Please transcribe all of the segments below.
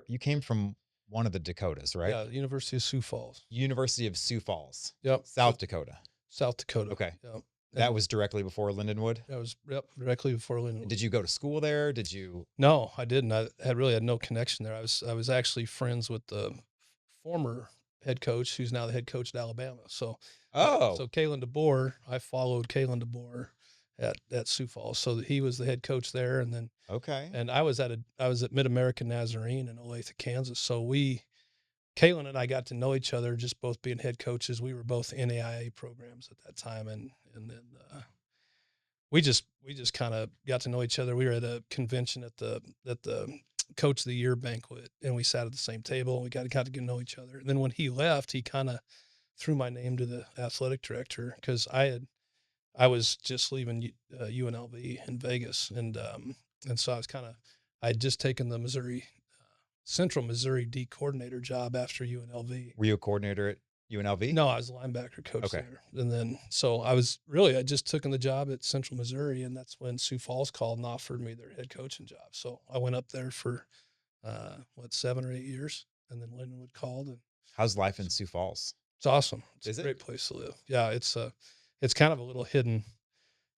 you came from one of the Dakotas, right? Yeah, University of Sioux Falls. University of Sioux Falls, Yep. South Dakota. South Dakota. Okay. Yep. That And was directly before Lindenwood. that was, yep, directly before And Lindenwood. did you go to school there? Did you? No, I didn't. I had no connection there. I was actually friends with the former head coach, who's now the head coach at Alabama. So, Oh, so Kalen DeBoer, I followed Kalen DeBoer at Sioux Falls. So he was the head coach there, and then okay. I was at Mid American Nazarene in Olathe, Kansas. So Kalen and I got to know each other, just both being head coaches. We were both NAIA programs at that time, and then we just kind of got to know each other. We were at a convention at the Coach of the Year banquet, and we sat at the same table. And we got to know each other. And then when he left, he kind of threw my name to the athletic director, because I was just leaving UNLV in Vegas, and so I had just taken the Central Missouri D coordinator job after UNLV. Were you a coordinator at UNLV? No, I was a linebacker coach Okay. there. And then, so I just took in the job at Central Missouri, and that's when Sioux Falls called and offered me their head coaching job. So I went up there for, 7 or 8 years, and then Lindenwood called, and How's life in Sioux Falls? it's awesome. It's Is a it? great place to live. Yeah. It's kind of a little hidden,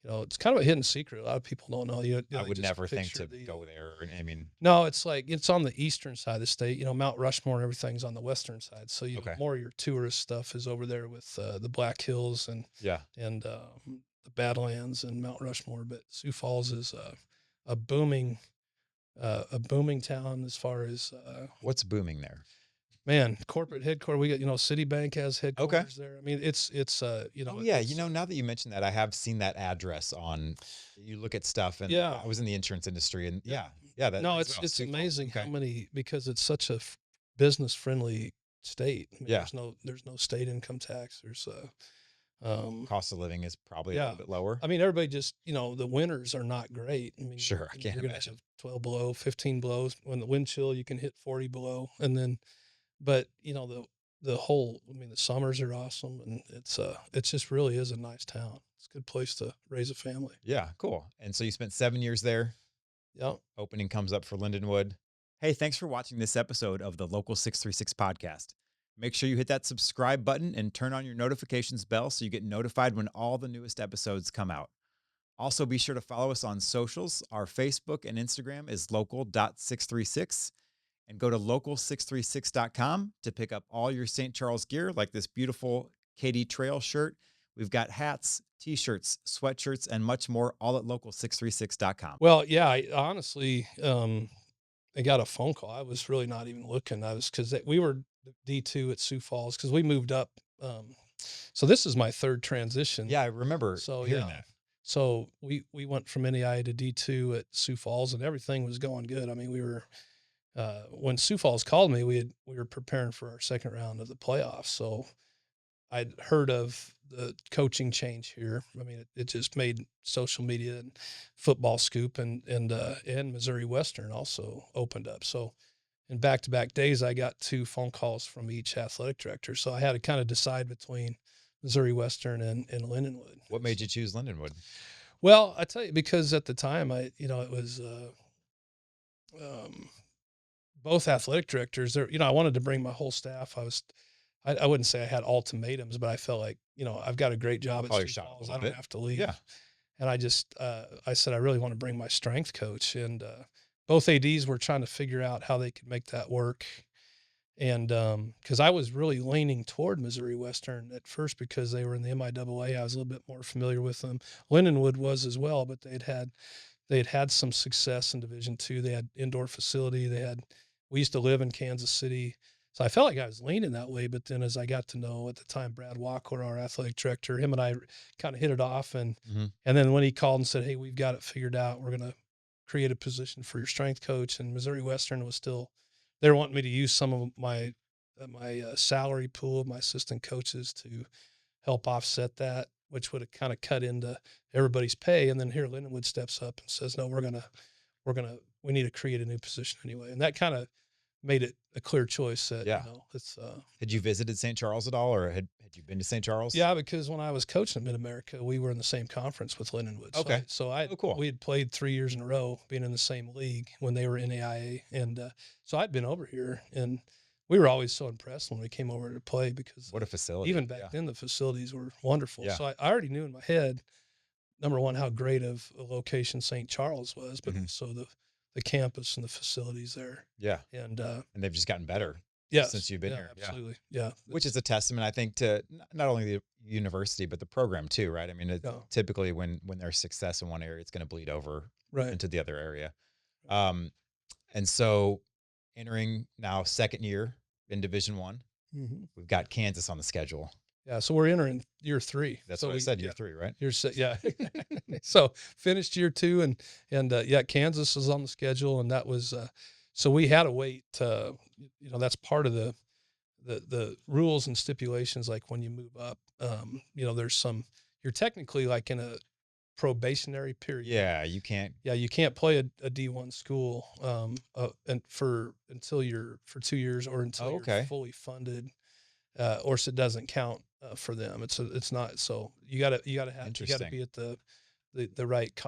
it's kind of a hidden secret. A lot of people don't know. I They would just never think picture to go there. I mean, No, it's like it's on the eastern side of the state. Mount Rushmore and everything's on the western side. So okay. more of your tourist stuff is over there with the Black Hills Yeah. and the Badlands and Mount Rushmore. But Sioux Falls is a booming town as far as What's booming there? corporate headquarters. We got Citibank has headquarters there. I mean, it's Oh yeah, now that you mentioned that, I have seen that address on. You look at stuff, and Yeah. I was in the insurance industry, and yeah. That No, as well, it's Sioux Falls. amazing Okay. how many, because it's such a business friendly state. I mean, Yeah. there's no state income tax. There's Cost of living is probably a yeah. little bit lower. I mean, everybody just, the winters are not great. I mean, Sure, I can't you're going to imagine. have 12 below, 15 below. When the wind chill, you can hit 40 below. And then, but the summers are awesome. And it just really is a nice town. It's a good place to raise a family. Yeah, cool. And so you spent 7 years there. Yeah. Opening comes up for Lindenwood. Hey, thanks for watching this episode of the Local 636 podcast. Make sure you hit that subscribe button and turn on your notifications bell so you get notified when all the newest episodes come out. Also, be sure to follow us on socials. Our Facebook and Instagram is local.636, and go to local636.com to pick up all your St. Charles gear, like this beautiful KD Trail shirt. We've got hats, t-shirts, sweatshirts, and much more, all at local636.com. Well, yeah, I honestly, I got a phone call. I was really not even looking. Because we were D2 at Sioux Falls, because we moved up. So this is my third transition. Yeah, I remember hearing that. So we went from NEI to D2 at Sioux Falls, and everything was going good. I mean, we were, when Sioux Falls called me, we were preparing for our second round of the playoffs. So I'd heard of the coaching change here. I mean, it just made social media and Football Scoop and Missouri Western also opened up. So in back-to-back days, I got 2 phone calls from each athletic director. So I had to kind of decide between Missouri Western and Lindenwood. What made you choose Lindenwood? Well, I tell you, because at the time it was, both athletic directors there. I wanted to bring my whole staff. I wouldn't say I had ultimatums, but I felt like, I've got a great job at Sioux Falls. I don't have to leave. Yeah. And I said, I really want to bring my strength coach. And both ADs were trying to figure out how they could make that work. And because I was really leaning toward Missouri Western at first, because they were in the MIAA. I was a little bit more familiar with them. Lindenwood was as well, but they had some success in Division II. They had indoor facility. We used to live in Kansas City. So I felt like I was leaning that way. But then as I got to know, at the time, Brad Walker, our athletic director, him and I kind of hit it off. And then when he called and said, hey, we've got it figured out, we're going to create a position for your strength coach. And Missouri Western was still, they were wanting me to use some of my salary pool of my assistant coaches to help offset that, which would have kind of cut into everybody's pay. And then here Lindenwood steps up and says, no, we need to create a new position anyway. And that kind of made it a clear choice that, Yeah. it's, Had you visited St. Charles at all, or had you been to St. Charles? yeah, because when I was coaching at Mid-America, we were in the same conference with Lindenwood. Okay. So Oh, cool. we had played 3 years in a row being in the same league when they were NAIA. And, so I'd been over here, and we were always so impressed when we came over to play because What a facility. even back Yeah. then, the facilities were wonderful. Yeah. So I already knew in my head, number one, how great of a location St. Charles was, but Mhm. also the campus and the facilities there. Yeah. And, And they've just gotten better yes, since you've been yeah, here. Yeah. absolutely. Yeah. Which is a testament, I think, to not only the university, but the program too, right? I mean, Yeah, typically when there's success in one area, it's going to bleed over right. into the other area. Um, and so entering now second year in Division I, Mhm. we've got Kansas on the schedule. Yeah, so we're entering year 3. That's So what I said, year yeah, 3, right? yeah. So finished year 2, and yeah, Kansas was on the schedule, and that was so we had to wait. That's part of the rules and stipulations. Like when you move up, there's you're technically like in a probationary period. Yeah, you can't. Yeah, you can't play a D1 school and for 2 years or until Oh, you're okay. fully funded, or so it doesn't count for them. It's not. So you gotta be at the right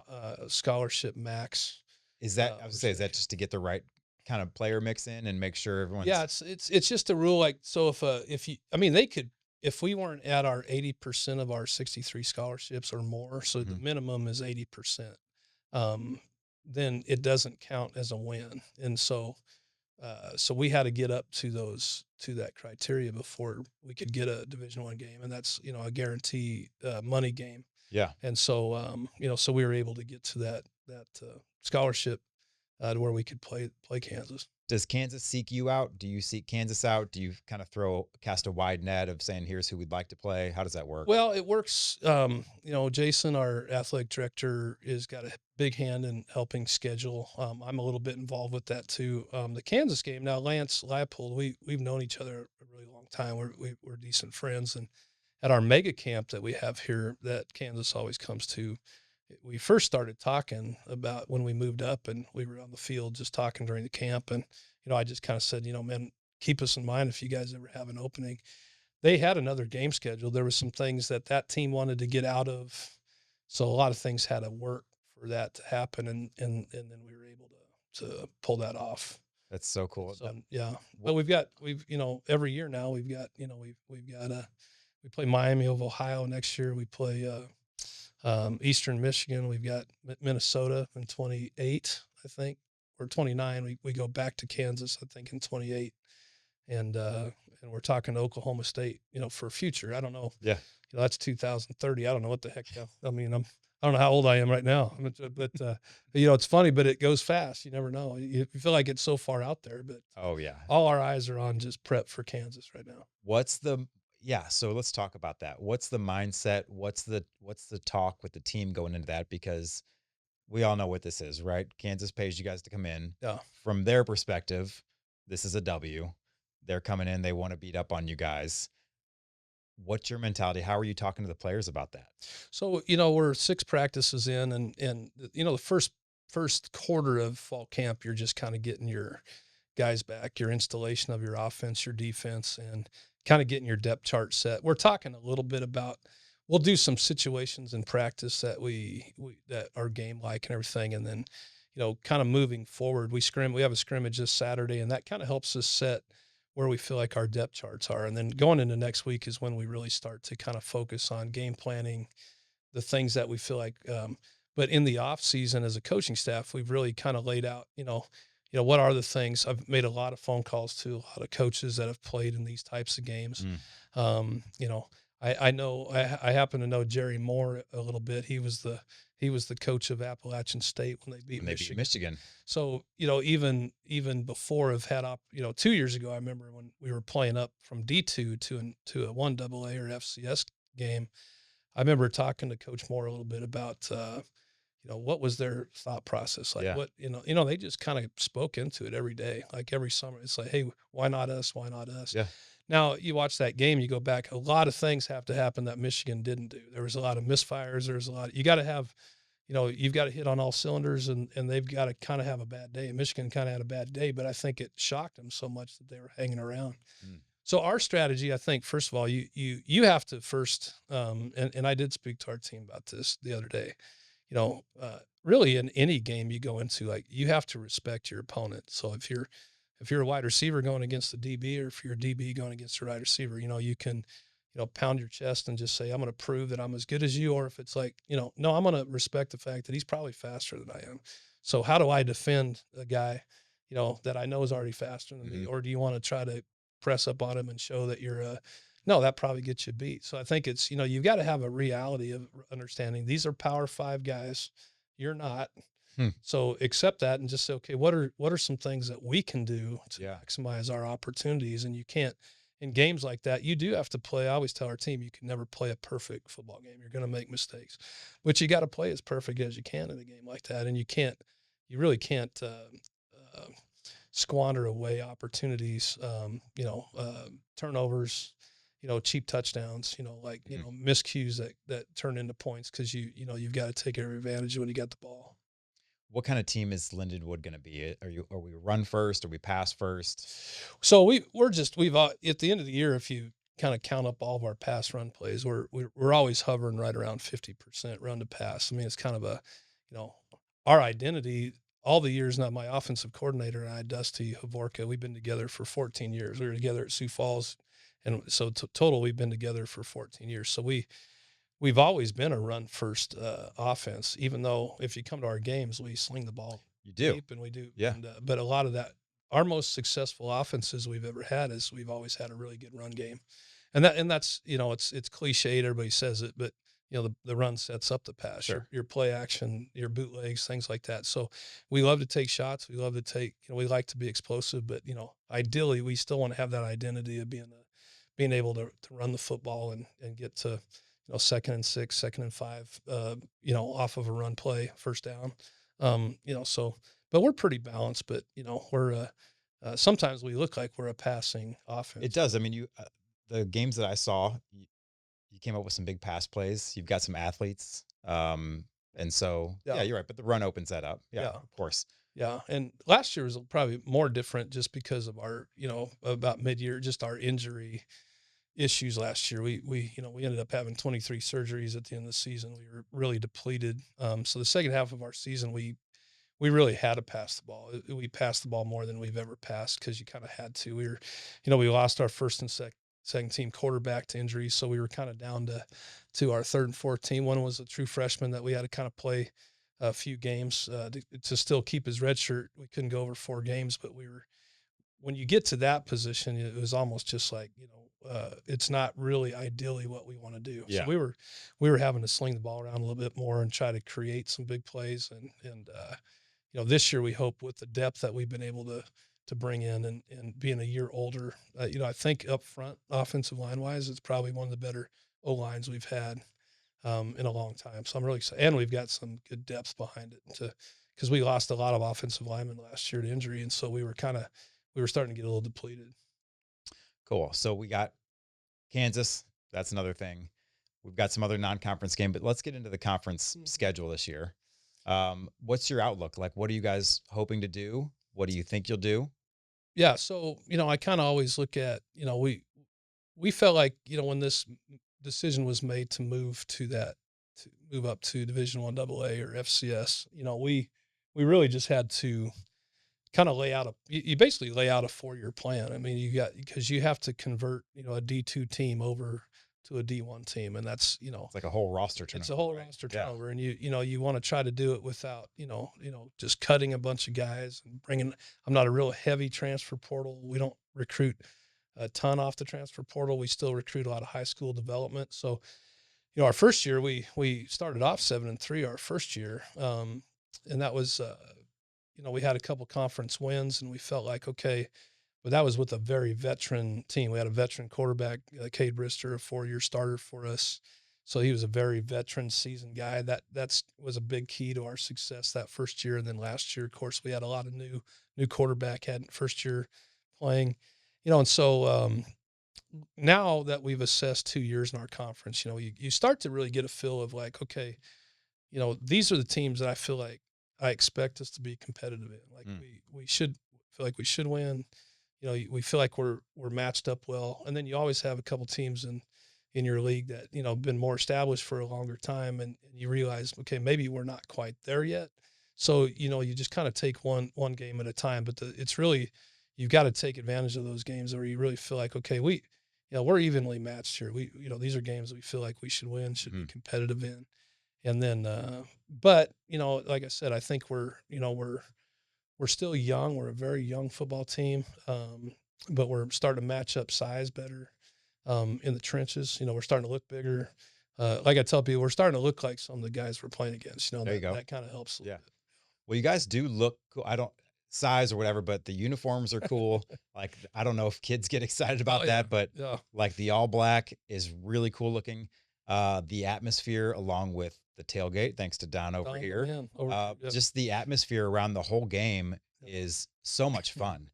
scholarship max. Is that, I was gonna say, is that percentage. just to get the right kind of player mix in and make sure Yeah, everyone's it's just a rule. Like, so if you, I mean, they could, if we weren't at our 80% of our 63 scholarships or more, so the Mhm. minimum is 80%, um, then it doesn't count as a win. And so we had to get up to that criteria before we could get a Division I game, and that's a guarantee money game. Yeah. And so we were able to get to that scholarship to where we could play Kansas. Does Kansas seek you out? Do you seek Kansas out? Do you kind of cast a wide net of saying, here's who we'd like to play? How does that work? Well, it works. Jason, our athletic director, is got a big hand in helping schedule. I'm a little bit involved with that too. The Kansas game now, Lance Leipold, we've known each other a really long time. We're decent friends, and at our mega camp that we have here, that Kansas always comes to, we first started talking about when we moved up, and we were on the field just talking during the camp, and I just kind of said, man, keep us in mind if you guys ever have an opening. They had another game scheduled. There was some things that team wanted to get out of, so a lot of things had to work for that to happen, and then we were able to pull that off. That's so cool. So yeah, but we've every year now we've got we play Miami of Ohio next year. We play Eastern Michigan. We've got Minnesota in 28, I think, or 29. We go back to Kansas, I think, in 28, and we're talking to Oklahoma State, for a future. I don't know. Yeah. That's 2030. I don't know what the heck. I mean, I don't know how old I am right now, but it's funny, but it goes fast. You never know. You feel like it's so far out there, but Oh yeah. all our eyes are on just prep for Kansas right now. So let's talk about that. What's the mindset? What's the talk with the team going into that? Because we all know what this is, right? Kansas pays you guys to come in. Yeah. From their perspective, this is a W. They're coming in, they want to beat up on you guys. What's your mentality? How are you talking to the players about that? So, we're 6 practices in, and the first quarter of fall camp, you're just kind of getting your guys back, your installation of your offense, your defense, and kind of getting your depth chart set. We're talking a little bit about, we'll do some situations in practice that that are game like and everything, and then kind of moving forward, we have a scrimmage this Saturday, and that kind of helps us set where we feel like our depth charts are. And then going into next week is when we really start to kind of focus on game planning, the things that we feel like, but in the off season as a coaching staff, we've really kind of laid out, what are the things. I've made a lot of phone calls to a lot of coaches that have played in these types of games. I know, I happen to know Jerry Moore a little bit. He was the coach of Appalachian State when they beat Michigan. So, even before I've had 2 years ago, I remember when we were playing up from D2 to a 1AA or FCS game. I remember talking to Coach Moore a little bit about, what was their thought process? Like, Yeah. what, they just kind of spoke into it every day, like every summer. It's like, hey, why not us? Why not us? Yeah. Now you watch that game, you go back, a lot of things have to happen that Michigan didn't do. There was a lot of misfires. There's a lot, you got to have, you've got to hit on all cylinders, and they've got to kind of have a bad day. Michigan kind of had a bad day, but I think it shocked them so much that they were hanging around. Mm. So our strategy, I think, first of all, you have to first, and I did speak to our team about this the other day. Really in any game you go into, like, you have to respect your opponent. So if you're a wide receiver going against the DB, or if you're a DB going against a wide receiver, you can, pound your chest and just say, I'm going to prove that I'm as good as you. Or if it's like, no, I'm going to respect the fact that he's probably faster than I am. So how do I defend a guy, that I know is already faster than me? Or do you want to try to press up on him and show that no, that probably gets you beat. So I think it's, you've got to have a reality of understanding these are Power 5 guys. You're not. So accept that and just say, okay, what are some things that we can do to maximize our opportunities? And you can't, in games like that, you do have to play. I always tell our team, you can never play a perfect football game. You're going to make mistakes, but you got to play as perfect as you can in a game like that. And you really can't squander away opportunities, turnovers, cheap touchdowns, miscues that turn into points, because you've got to take every advantage when you got the ball. What kind of team is Lindenwood going to be? Are we run first? Are we pass first? So we've at the end of the year, if you kind of count up all of our pass run plays, we're always hovering right around 50% run to pass. I mean, it's kind of our identity. All the years now, my offensive coordinator and I, Dusty Havorka, we've been together for 14 years. We were together at Sioux Falls, and so total we've been together for 14 years. So we've always been a run first offense, even though if you come to our games, we sling the ball deep, and we do. Yeah. But a lot of that, our most successful offenses we've ever had is we've always had a really good run game. And that's, it's cliched. Everybody says it, but the run sets up the pass, Sure. your play action, your bootlegs, things like that. So we love to take shots. We love to take, we like to be explosive, but ideally we still want to have that identity of being able to run the football and get to, 2nd and 6, 2nd and 5, off of a run play, first down. But we're pretty balanced, but we're, sometimes we look like we're a passing offense. It does. I mean, the games that I saw, you came up with some big pass plays. You've got some athletes. And so, yeah, you're right. But the run opens that up. Yeah, of course. Yeah. And last year was probably more different just because of our, about mid-year, just our injury issues last year. We ended up having 23 surgeries at the end of the season. We were really depleted. So the second half of our season, we really had to pass the ball. We passed the ball more than we've ever passed, because you kind of had to. We lost our first and second team quarterback to injury, so we were kind of down to our third and fourth team. One was a true freshman that we had to kind of play a few games to still keep his red shirt. We couldn't go over 4 games, but when you get to that position, it was almost just like, it's not really ideally what we want to do. Yeah. So we were having to sling the ball around a little bit more and try to create some big plays. And this year we hope, with the depth that we've been able to bring in, and being a year older, I think up front, offensive line wise, it's probably one of the better O lines we've had in a long time. So I'm really excited, and we've got some good depth behind it because we lost a lot of offensive linemen last year to injury, and so we were starting to get a little depleted. Cool. So we got Kansas. That's another thing. We've got some other non-conference game, but let's get into the conference schedule this year. What's your outlook? Like, what are you guys hoping to do? What do you think you'll do? Yeah. So, I kind of always look at, we felt like, when this decision was made to move to move up to Division I AA or FCS, we really just had to kind of you basically lay out a 4-year plan. I mean, because you have to convert, a D2 team over to a D1 team. And that's, it's like a whole roster turnover. It's a whole roster turnover. And you want to try to do it without, just cutting a bunch of guys and I'm not a real heavy transfer portal. We don't recruit a ton off the transfer portal. We still recruit a lot of high school development. So, our first year, we started off 7-3 our first year. And that was, we had a couple conference wins, and we felt like, okay, but that was with a very veteran team. We had a veteran quarterback, Cade Brister, a 4-year starter for us. So he was a very veteran, seasoned guy. That was a big key to our success that first year. And then last year, of course, we had a lot of new quarterback had first year playing, and so now that we've assessed 2 years in our conference, you start to really get a feel of like, okay, these are the teams that I feel like I expect us to be competitive in. Like Mm. we should feel like we should win. We feel like we're matched up well, and then you always have a couple teams in your league that been more established for a longer time, and you realize, okay, maybe we're not quite there yet. So you just kind of take one game at a time. But it's really, you've got to take advantage of those games where you really feel like, okay, we're evenly matched here. These are games that we feel like we should win, should be Mhm. competitive in. And then, but like I said, I think we're still young. We're a very young football team, but we're starting to match up size better in the trenches. We're starting to look bigger. Like I tell people, we're starting to look like some of the guys we're playing against. There you That go. that kind of helps a little Yeah. bit. Well, you guys do look cool. I don't size or whatever, but the uniforms are cool. Like, I don't know if kids get excited Oh about yeah, that, but yeah. like the all black is really cool looking. The atmosphere along with the tailgate, thanks to Don over Don the here. man over. Yep, Just the atmosphere around the whole game yep. is so much fun.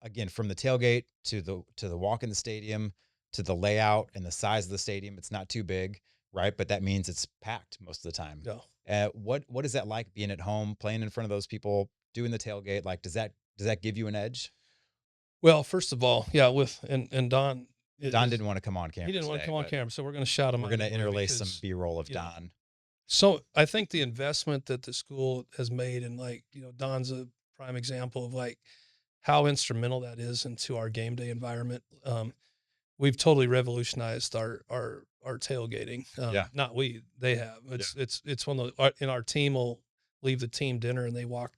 Again, from the tailgate to the walk in the stadium to the layout and the size of the stadium, it's not too big, right? But that means it's packed most of the time. Yeah. What is that like being at home, playing in front of those people, doing the tailgate? Like, does that give you an edge? Well, first of all, yeah, and Don Don is didn't want to come on he camera didn't want to today, come on but camera, so we're going to shout him we're out gonna anyway interlace some because B-roll of yeah. Don. So I think the investment that the school has made, and like, Don's a prime example of like how instrumental that is into our game day environment. We've totally revolutionized our tailgating. Yeah, Not we, they have. yeah. It's one of the, and our team will leave the team dinner and they walk.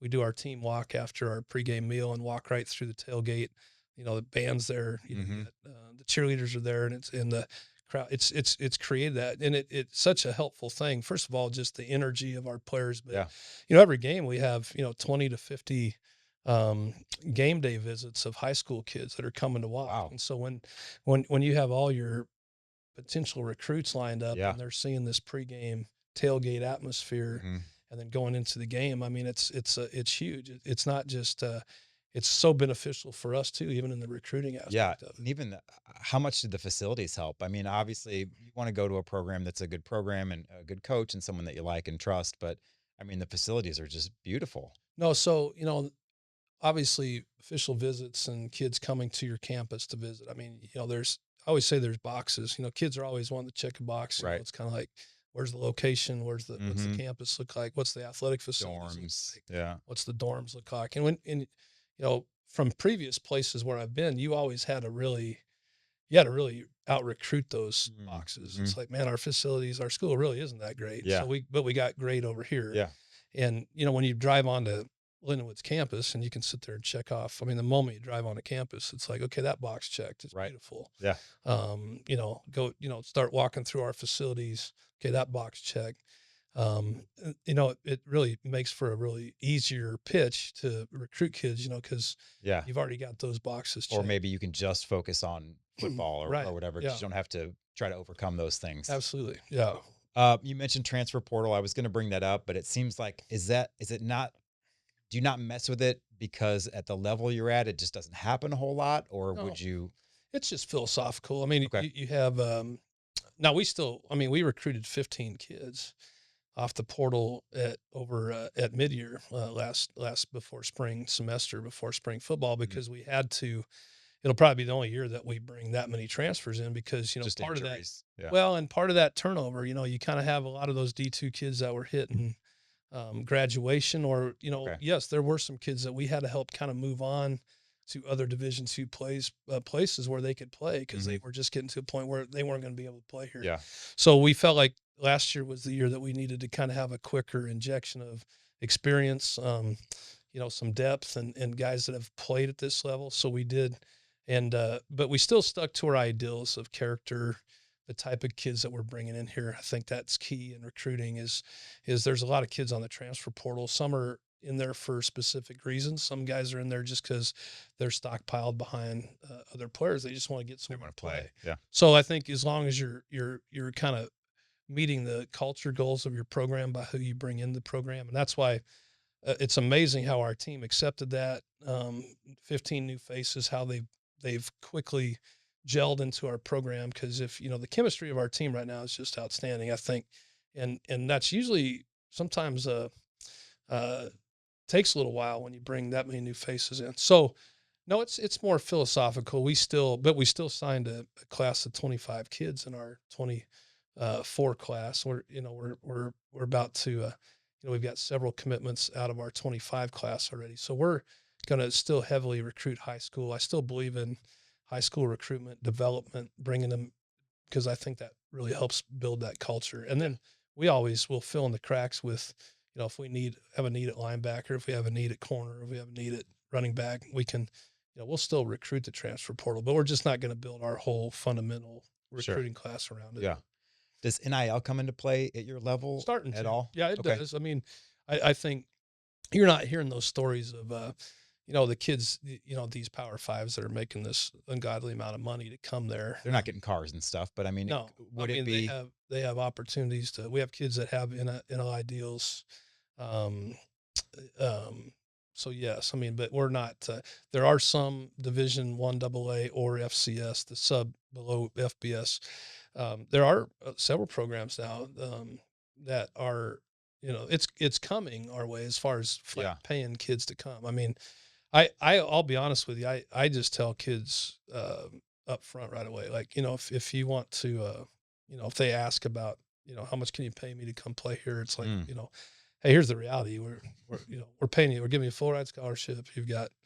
We do our team walk after our pregame meal and walk right through the tailgate. The band's there. You Hmm. got, the cheerleaders are there, and it's in the crowd. It's created that, and it's such a helpful thing. First of all, just the energy of our players, but Yeah. every game we have 20 to 50 um, game day visits of high school kids that are coming to watch. Wow. And so when you have all your potential recruits lined up Yeah. and they're seeing this pregame tailgate atmosphere Hmm. and then going into the game, I mean, it's huge. It's not just it's so beneficial for us too, even in the recruiting Yeah. aspect of it. And even how much did the facilities help? I mean, obviously, you want to go to a program that's a good program and a good coach and someone that you like and trust, but I mean, the facilities are just beautiful. No, so obviously official visits and kids coming to your campus to visit. I mean, I always say there's boxes. Kids are always wanting to check a box. Right. It's kind of like, where's the location? What's the Hmm. campus look like? What's the athletic facilities look Dorms. like? Yeah. What's the dorms look like? And from previous places where I've been, you had to really out recruit those boxes. Mm-hmm. It's like, man, our school really isn't that great. Yeah. But we got great over here. Yeah. And, when you drive onto Lindenwood's campus and you can sit there and check off, I mean, the moment you drive onto campus, it's like, okay, that box checked. It's Right. beautiful. Yeah. Start walking through our facilities. Okay, that box checked. It really makes for a really easier pitch to recruit kids, because Yeah. you've already got those boxes Or checked. maybe you can just focus on football or, Right. or whatever, because Yeah, you don't have to try to overcome those things. absolutely. Yeah. You mentioned transfer portal. I was going to bring that up, but it seems like, is it not, do you not mess with it because at the level you're at, it just doesn't happen a whole lot? Or No, would you? it's just philosophical. I mean, Okay. you have, now we recruited 15 kids off the portal at mid-year last before spring semester, before spring football, Mhm. because we had to. It'll probably be the only year that we bring that many transfers in because Just part of that. injuries. Yeah. Well, and part of that turnover, you kind of have a lot of those D2 kids that were hitting graduation, or Okay. yes, there were some kids that we had to help kind of move on to other Division II places where they could play because they Mhm. were just getting to a point where they weren't going to be able to play here. Yeah. So we felt like last year was the year that we needed to kind of have a quicker injection of experience, some depth and guys that have played at this level. So we did. And, but we still stuck to our ideals of character, the type of kids that we're bringing in here. I think that's key in recruiting is there's a lot of kids on the transfer portal. Some are in there for specific reasons. Some guys are in there just because they're stockpiled behind other players. They just want to get They somewhere want to to play. play. Yeah. So I think as long as you're kind of meeting the culture goals of your program by who you bring in the program, and that's why it's amazing how our team accepted that. 15 new faces, how they've quickly gelled into our program. Because if the chemistry of our team right now is just outstanding. I think And that's usually sometimes uh, takes a little while when you bring that many new faces in. So no, it's more philosophical. We still signed a class of 25 kids in our 24 class. We're about to, we've got several commitments out of our 25 class already. So we're going to still heavily recruit high school. I still believe in high school recruitment, development, bringing them, because I think that really helps build that culture. And then we always will fill in the cracks with, if we have a need at linebacker, if we have a need at corner, if we have a need at running back, we can, we'll still recruit the transfer portal, but we're just not going to build our whole fundamental Sure. recruiting class around it. Yeah. Does NIL come into play at your level Starting at to, all? yeah, it Okay. does. I mean, I think you're not hearing those stories of, the kids, these power fives that are making this ungodly amount of money to come there. They're not getting cars and stuff, but I mean, No, I would it mean, be they have opportunities we have kids that have NLI deals. Um, so yes, I mean, but we're not, there are some Division I AA or FCS, the sub below FBS. There are several programs now, that are, it's coming our way as far as like yeah. paying kids to come. I mean, I'll be honest with you. I just tell kids, up front right away, like, if you want to, if they ask about, how much can you pay me to come play here? It's like, Mm, hey, here's the reality. We're paying you. We're giving you a full ride scholarship.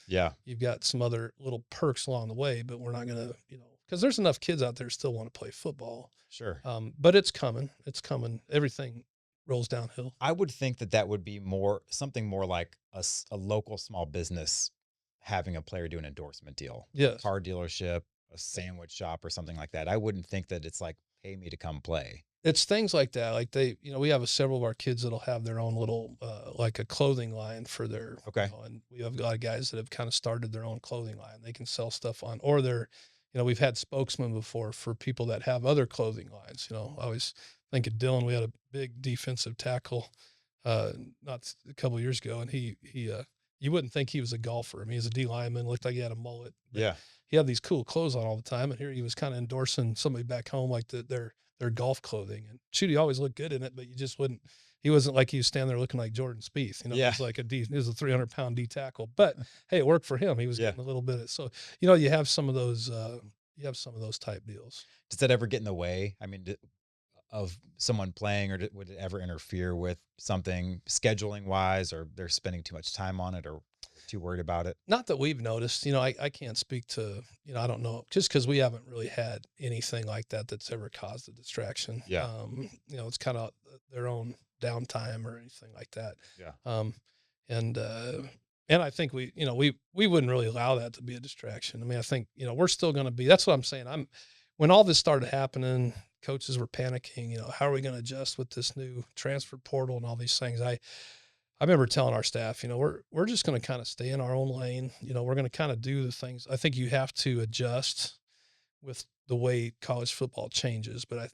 yeah. You've got some other little perks along the way, but we're not going to, because there's enough kids out there still want to play football. Sure. But it's coming. It's coming. Everything rolls downhill. I would think that that would be something more like a local small business having a player do an endorsement deal, a Yes. car dealership, a sandwich shop, or something like that. I wouldn't think that it's like pay me to come play. It's things like that. Like we have several of our kids that'll have their own little, like a clothing line for their, Okay. and we have a lot of guys that have kind of started their own clothing line. They can sell stuff on, or we've had spokesmen before for people that have other clothing lines. I always think of Dylan. We had a big defensive tackle, not a couple of years ago, and you wouldn't think he was a golfer. I mean, he's a D lineman, looked like he had a mullet, but Yeah. he had these cool clothes on all the time. And here he was kind of endorsing somebody back home, like their golf clothing. And shoot, he always looked good in it, but he wasn't like he was standing there looking like Jordan Spieth. He Yeah. was like he was a 300-pound D tackle, but hey, it worked for him. He was Yeah. getting a little bit of, so, you have some of those type deals. Does that ever get in the way? I mean, of someone playing, or would it ever interfere with something scheduling wise, or they're spending too much time on it, or too worried about it? Not that we've noticed, I can't speak to, I don't know, just because we haven't really had anything like that that's ever caused a distraction. Yeah. It's kind of their own downtime or anything like that. Yeah. Um, and, uh, and I think we wouldn't really allow that to be a distraction. I mean, I think, we're still going to be, that's what I'm saying. When all this started happening, coaches were panicking, how are we going to adjust with this new transfer portal and all these things? I remember telling our staff, we're just going to kind of stay in our own lane. We're going to kind of do the things. I think you have to adjust with the way college football changes, but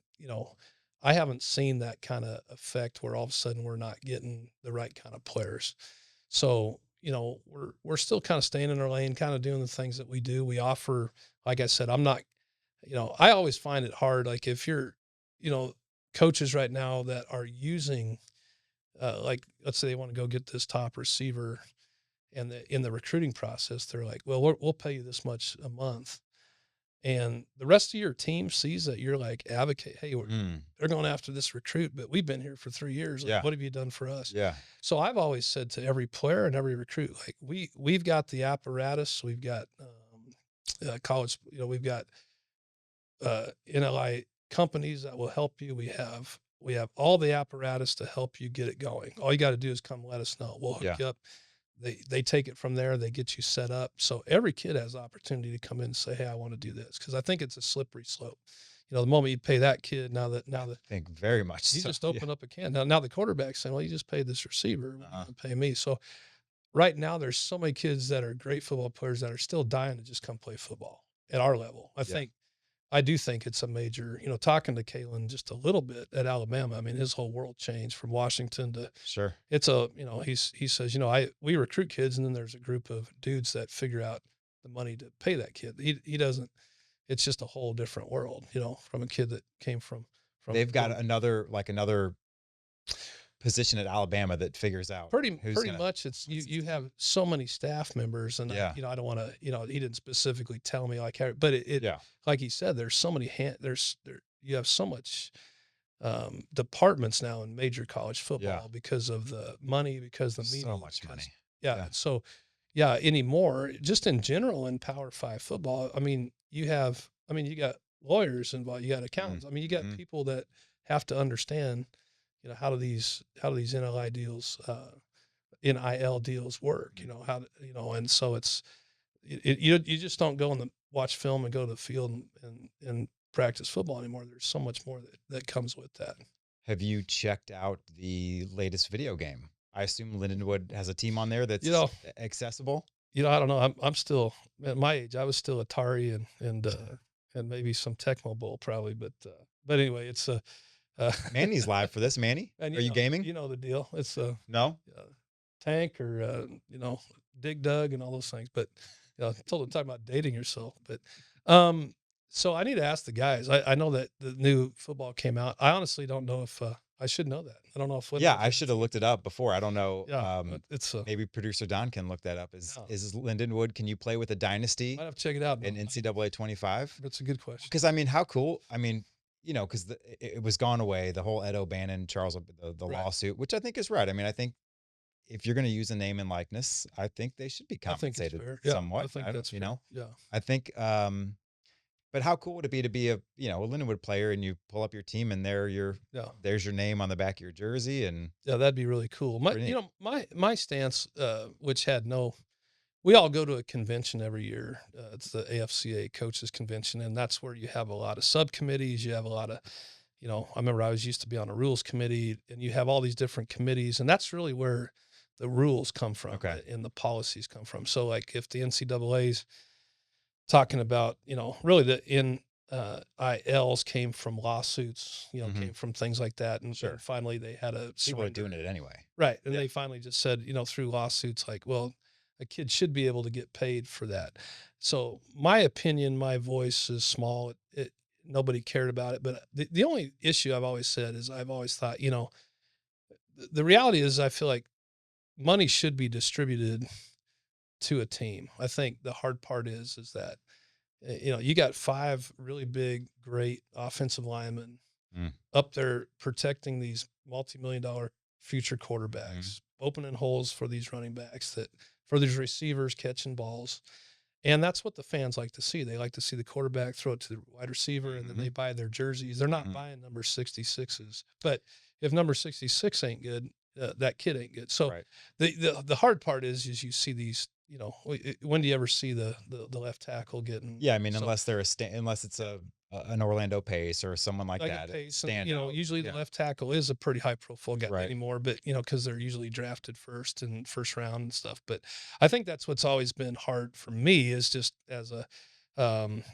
I haven't seen that kind of effect where all of a sudden we're not getting the right kind of players. So, we're still kind of staying in our lane, kind of doing the things that we do. We offer, like I said, I'm not, I always find it hard. Like if you're, coaches right now that are using, like, let's say they want to go get this top receiver, and in the recruiting process, they're like, well, we'll pay you this much a month. And the rest of your team sees that you're like advocate, hey, Mm, they're going after this recruit, but we've been here for 3 years. Like, yeah. what have you done for us? Yeah. So I've always said to every player and every recruit, like we've got the apparatus, we've got college, we've got NLI companies that will help you. We have all the apparatus to help you get it going. All you got to do is come let us know. We'll hook Yeah. you up. They take it from there. They get you set up. So every kid has the opportunity to come in and say, hey, I want to do this. Cause I think it's a slippery slope. The moment you pay that kid, now that I think very much you so. just open up a can. Now the quarterback's saying, well, you just paid this receiver, Uh-uh. pay me. So right now there's so many kids that are great football players that are still dying to just come play football at our level. Yeah. I do think it's a major, talking to Kalen just a little bit at Alabama. I mean, his whole world changed from Washington to, Sure. it's he says, we recruit kids, and then there's a group of dudes that figure out the money to pay that kid. He doesn't, it's just a whole different world, from a kid that came from They've got another position at Alabama that figures out who's Pretty gonna. much it's you have so many staff members, and Yeah, I don't want to, he didn't specifically tell me like how, but it yeah, like he said, there's so many you have so much departments now in major college yeah. football because of the money, because of the So meetings, much money. because yeah, Yeah. so yeah, anymore, just in general in Power Five football, you got lawyers involved, you got Mm, accountants, you got mhm. people that have to understand, how do these NIL deals work, and so you just don't go and watch film and go to the field and practice football anymore. There's so much more that comes with that. Have you checked out the latest video game? I assume Lindenwood has a team on there You that's know, accessible. I don't know. I'm still at my age. I was still Atari and maybe some Tecmo Bowl probably, but anyway, it's Manny's live for this. Manny, and are you gaming? the deal. It's No. uh, tank or dig dug and all those things. But told them talking about dating yourself. But so I need to ask the guys. I know that the new football came out. I honestly don't know if I should know that. I don't know if Yeah, Lindenwood I has should a have team. looked it up before. I don't know. Yeah, it's Maybe producer Don can look that up. yeah. Is Lindenwood? Can you play with a dynasty Might have to check it out. in No, NCAA 25? that's a good question. Because I mean, how cool? I mean, because it was gone away. The whole Ed O'Bannon, the Right. lawsuit, which I think is right. I mean, I think if you're going to use a name and likeness, I think they should be I think it's compensated fair. Yeah, I somewhat. think that's fair. Yeah. I think, but how cool would it be to be a Lindenwood player and you pull up your team and Yeah. there's your name on the back of your jersey and Yeah, that'd be really cool. pretty neat. My stance, which had no, we all go to a convention every year. It's the AFCA coaches convention, and that's where you have a lot of subcommittees. You have a lot of, I remember I was used to be on a rules committee, and you have all these different committees, and that's really where the rules come from Okay. and the policies come from. So, like, if the NCAA's talking about, really the ILs came from lawsuits, Mhm. came from things like that, Sure. and finally they had a People are surrender. doing it anyway. Right. And Yeah. they finally just said, through lawsuits, like, well, a kid should be able to get paid for that. So my opinion, my voice is small. Nobody cared about it. But the only issue I've always said is I've always thought, the reality is I feel like money should be distributed to a team. I think the hard part is that, you got five really big, great offensive linemen Mm. up there protecting these multi-million-dollar future Mhm. quarterbacks, opening holes for these running backs, for these receivers catching balls. And that's what the fans like to see. They like to see the quarterback throw it to the wide receiver, and then they Mhm. buy their jerseys. They're not Mhm. buying number 66s. But if number 66 ain't good, that kid ain't good. So Right. the hard part is you see these, when do you ever see the left tackle getting Yeah, I mean, so unless it's an Orlando Pace or someone like like a that, pace, and stand out. usually the Yeah. left tackle is a pretty high profile guy Right. anymore, but because they're usually drafted first and first round and stuff. But I think that's what's always been hard for me is just as a, and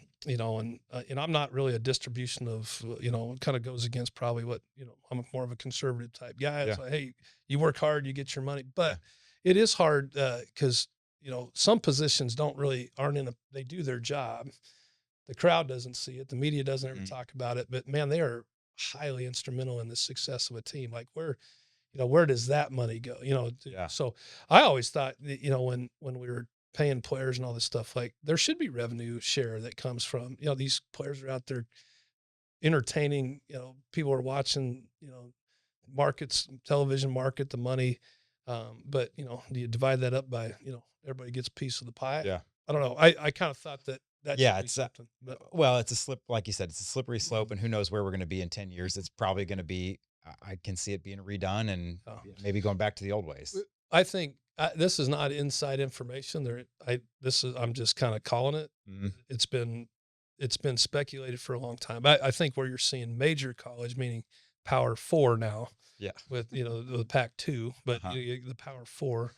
I'm not really a distribution of, it kind of goes against probably what, I'm more of a conservative type guy. It's Yeah. like, hey, you work hard, you get your money, Yeah. but it is hard because some positions they do their job. The crowd doesn't see it. The media doesn't ever Mhm. talk about it, but man, they are highly instrumental in the success of a team. Like where does that money go? Yeah. So I always thought that, when we were paying players and all this stuff, like there should be revenue share that comes from, these players are out there entertaining, people are watching, markets, television market, the money. But do you divide that up by, everybody gets a piece of the pie? Yeah. I don't know. I kind of thought that Yeah, should be it's something, but well, it's a like you said, it's a slippery slope, and who knows where we're going to be in 10 years. It's probably going to be. I can see it being redone and uh, maybe going back to the old ways. I think this is not inside information. I'm just kind of calling it. Mhm. It's been speculated for a long time. I think where you're seeing major college, meaning Power Four now, Yeah. with the Pac-2, but Uh-huh. the Power Four.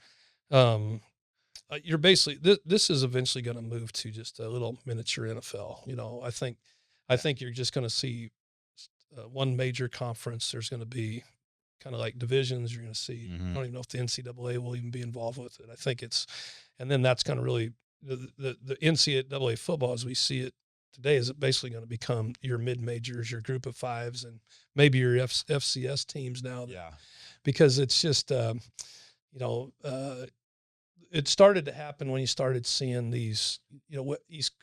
You're basically this is eventually going to move to just a little miniature NFL. I think you're just going to see one major conference. There's going to be kind of like divisions. You're going to see. I Mhm. don't even know if the NCAA will even be involved with it. I think and then that's going to really the NCAA football as we see it today is basically going to become your mid majors, your group of fives, and maybe your FCS teams now. Yeah. Because it's just, it started to happen when you started seeing these,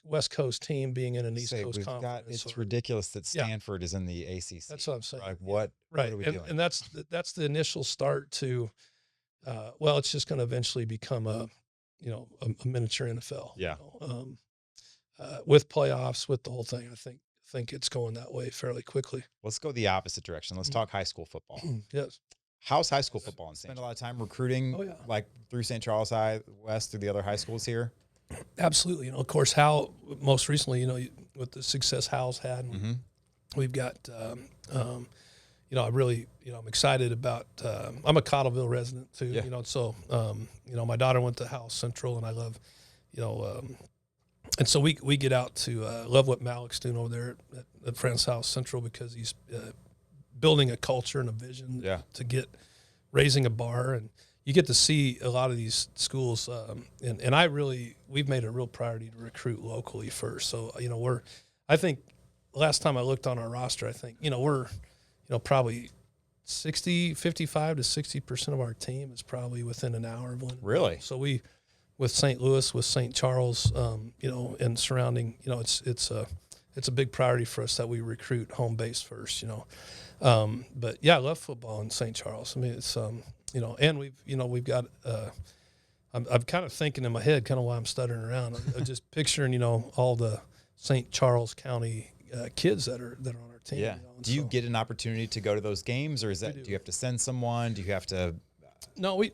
West Coast team being in an East Coast conference. It's ridiculous that Stanford is in the ACC. That's what I'm saying. Like, what are we doing? And that's the initial start to, it's just going to eventually become a miniature NFL. Yeah. With playoffs, with the whole thing, I think it's going that way fairly quickly. Let's go the opposite direction. Let's talk high school football. Yes. How's high school football in St. Spend a lot of time recruiting, like through St. Charles High West, through the other high schools here? Absolutely. Of course, Hal, most recently, with the success Hal's had, we've got, I really, I'm excited about, I'm a Cottleville resident too, so, my daughter went to Hal Central, and I love, and so we get out to, love what Malik's doing over there at Friends House Central, because he's building a culture and a vision to get raising a bar, and you get to see a lot of these schools. And we've made a real priority to recruit locally first. So, I think last time I looked on our roster, I think, we're, probably 55 to 60% of our team is probably within an hour of Lindendwood. Really? So with St. Louis, with St. Charles, and surrounding, it's a big priority for us that we recruit home base first, But I love football in St. Charles. I mean, it's, and we've got, I'm kind of thinking in my head kind of why I'm stuttering around. I'm just picturing, all the St. Charles County kids that are on our team. Yeah. Do you get an opportunity to go to those games, or do you have to send someone? Do you have to? No, we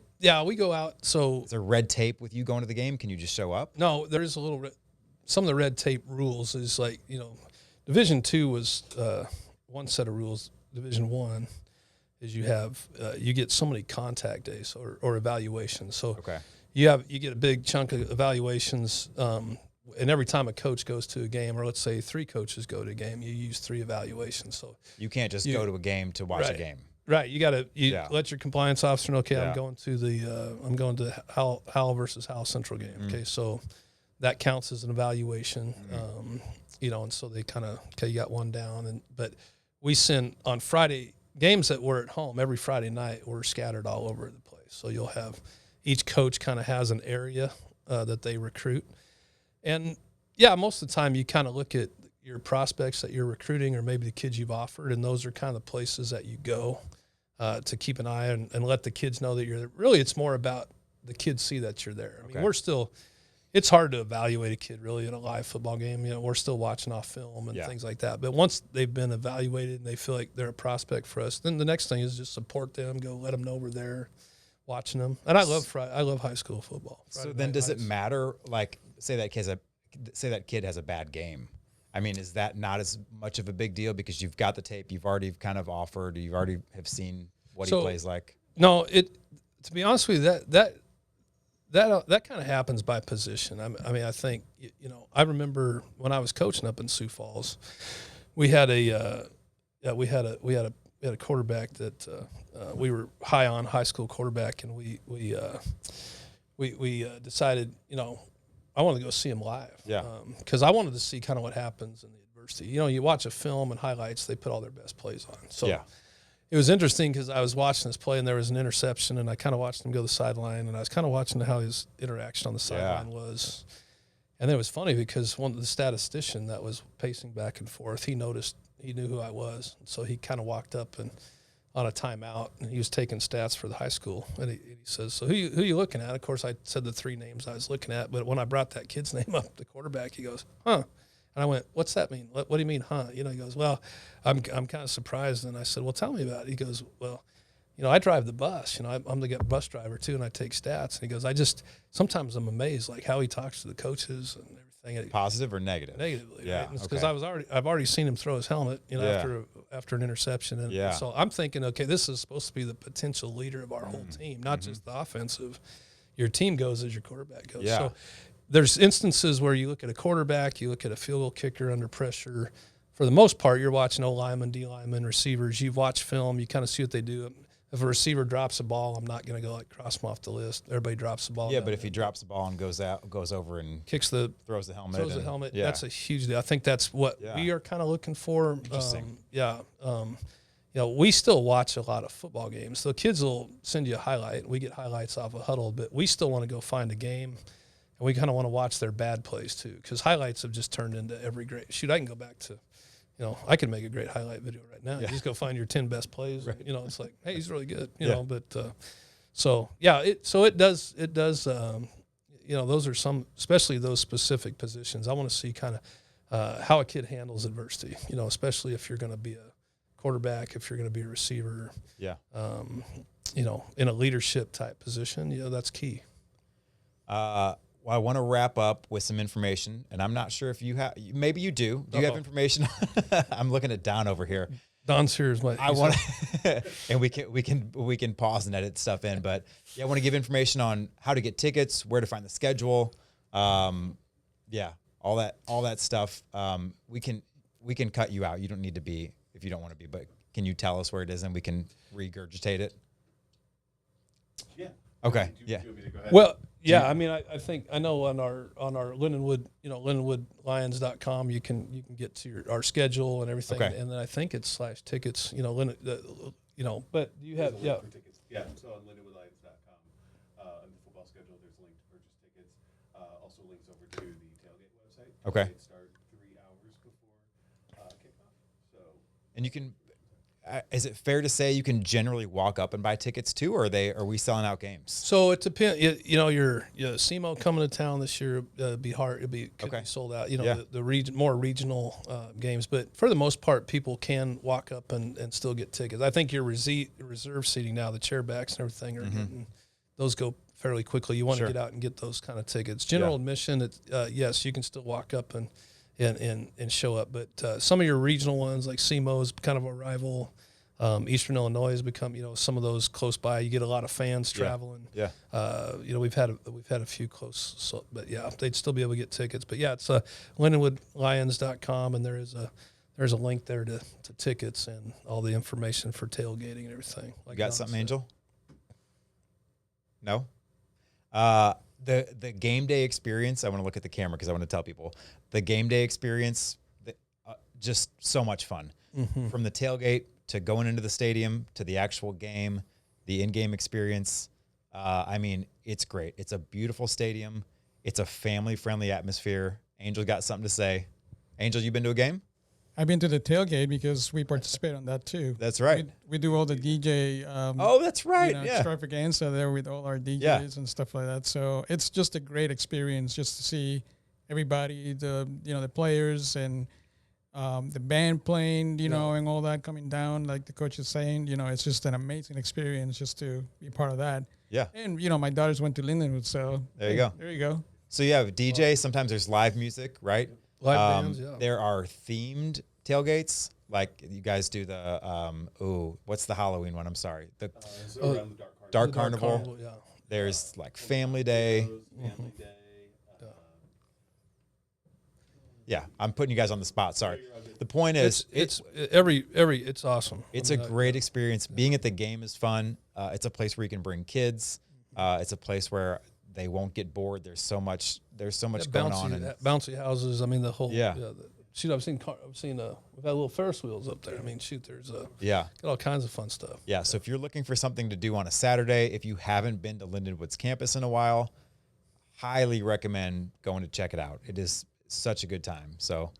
go out. So is there red tape with you going to the game? Can you just show up? No, there's some of the red tape rules is like, Division II was one set of rules. Division I is you get so many contact days or evaluations. So you get a big chunk of evaluations, and every time a coach goes to a game, or let's say 3 coaches go to a game, you use 3 evaluations. So you can't just go to a game to watch a game. Right. You got to let your compliance officer know, okay, I'm going to Howell versus Howell Central game. Okay. So that counts as an evaluation. And so they kind of, you got one down, but we send on Friday games that we're at home every Friday night. We're scattered all over the place. So you'll have each coach kind of has an area that they recruit. And most of the time you kind of look at your prospects that you're recruiting, or maybe the kids you've offered. And those are kind of the places that you go to keep an eye on and let the kids know that you're there. Really, it's more about the kids see that you're there. I mean, it's hard to evaluate a kid really in a live football game. We're still watching off film and things like that. But once they've been evaluated and they feel like they're a prospect for us, then the next thing is just support them, go let them know we're there, watching them. And I love high school football. So then does it matter, like, say that kid has a bad game? I mean, is that not as much of a big deal because you've got the tape, you've already kind of offered, you already have seen what he plays like? No, to be honest with you, that kind of happens by position. I mean, I think, I remember when I was coaching up in Sioux Falls, we had a quarterback that we were high school quarterback, and we decided, I wanted to go see him live. Yeah. Because I wanted to see kind of what happens in the adversity. You watch a film and highlights, they put all their best plays on. So it was interesting because I was watching this play and there was an interception, and I kind of watched him go to the sideline, and I was kind of watching how his interaction on the sideline was. And then it was funny because the statistician that was pacing back and forth, he knew who I was. So he kind of walked up and on a timeout, and he was taking stats for the high school. And he says, so who you looking at? Of course, I said the 3 names I was looking at, but when I brought that kid's name up, the quarterback, he goes, huh? And I went, what's that mean? What do you mean, huh? He goes, well, I'm kind of surprised. And I said, well, tell me about it. He goes, well, I drive the bus. I'm the bus driver too, and I take stats. And he goes, sometimes I'm amazed, like how he talks to the coaches and everything. Positive or negative? Negatively. Yeah. Right? Because I've already seen him throw his helmet, after an interception. And so I'm thinking, okay, this is supposed to be the potential leader of our whole team, not just the offensive. Your team goes as your quarterback goes. Yeah. So there's instances where you look at a quarterback, you look at a field goal kicker under pressure. For the most part, you're watching O linemen, D linemen, receivers. You've watched film. You kind of see what they do. if a receiver drops a ball, I'm not going to go like cross him off the list. Everybody drops the ball. Yeah, but if he drops the ball and goes over and throws the helmet, yeah. that's a huge deal. I think that's what we are kind of looking for. Interesting. We still watch a lot of football games. The kids will send you a highlight. We get highlights off a huddle, but we still want to go find a game, and we kind of want to watch their bad plays too, because highlights have just turned into every great. Shoot, I can go back to, I could make a great highlight video right now. Yeah. You just go find your 10 best plays. Right. It's like, hey, he's really good. You know, but it does. Those are some, especially those specific positions. I want to see kind of how a kid handles adversity. Especially if you're going to be a quarterback, if you're going to be a receiver. Yeah. In a leadership type position, that's key. Well, I want to wrap up with some information, and I'm not sure if you have. Maybe you do. Do you have information? I'm looking at Don over here. Don's here is I want, and we can pause and edit stuff in. But yeah, I want to give information on how to get tickets, where to find the schedule. All that stuff. We can cut you out. You don't need to be if you don't want to be. But can you tell us where it is, and we can regurgitate it? Yeah. Okay. Do you want me to go ahead? Well, yeah. I mean, I think I know on our Lindenwood, Lindenwoodlions.com, you can get to our schedule and everything. Okay. And then I think it's /tickets. But you have for tickets. Yeah. So on lindenwoodlions.com, on the football schedule, there's a link to purchase tickets. Also links over to the tailgate website. Okay. Tailgates start 3 hours before kickoff. So. And you can. Is it fair to say you can generally walk up and buy tickets too, or are we selling out games? So it depends. Your SEMO coming to town this year, be hard. Could be sold out. The more regional games, but for the most part, people can walk up and still get tickets. I think your reserve seating now, the chairbacks and everything are getting, those go fairly quickly. You want to get out and get those kind of tickets. General admission, yes, you can still walk up and show up, but some of your regional ones like SEMO is kind of a rival. Eastern Illinois has become, some of those close by. You get a lot of fans traveling. Yeah. We've had a few close, but they'd still be able to get tickets. But it's LindenwoodLions.com, and there's a link there to tickets and all the information for tailgating and everything. Like you got something, Angel? No. The game day experience. I want to look at the camera because I want to tell people the game day experience. Just so much fun from the tailgate to going into the stadium, to the actual game, the in-game experience. I mean, it's great. It's a beautiful stadium. It's a family-friendly atmosphere. Angel got something to say. Angel, you been to a game? I've been to the tailgate because we participate on that too. That's right. We do all the DJ. That's right. Extravaganza there with all our DJs and stuff like that. So it's just a great experience just to see everybody, the players and the band playing, and all that coming down, like the coach is saying, it's just an amazing experience just to be part of that. Yeah. And, my daughters went to Lindenwood, so there you go. There you go. So you have a DJ. Sometimes there's live music, right? Live bands, yeah. There are themed tailgates. Like you guys do the, what's the Halloween one? I'm sorry. Around the Dark Carnival. Yeah. There's like Family Day. Family Day. Yeah, I'm putting you guys on the spot. Sorry. The point is, it's awesome. It's a great experience. Being at the game is fun. It's a place where you can bring kids. It's a place where they won't get bored. There's so much going on. And bouncy houses. I mean, the whole shoot. I've seen we've had little Ferris wheels up there. I mean, shoot, there's got all kinds of fun stuff. Yeah. So if you're looking for something to do on a Saturday, if you haven't been to Lindenwood's campus in a while, highly recommend going to check it out. It is such a good time. So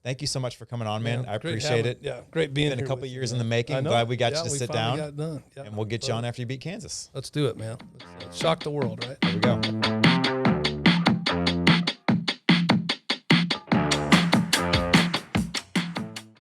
thank you so much for coming on, man. I appreciate it. Yeah, great being here. It's been a couple years in the making. I'm glad we got you to sit down. Got done. Yeah, and we'll get you on after you beat Kansas. Let's do it, man. Let's shock the world, right? Here we go.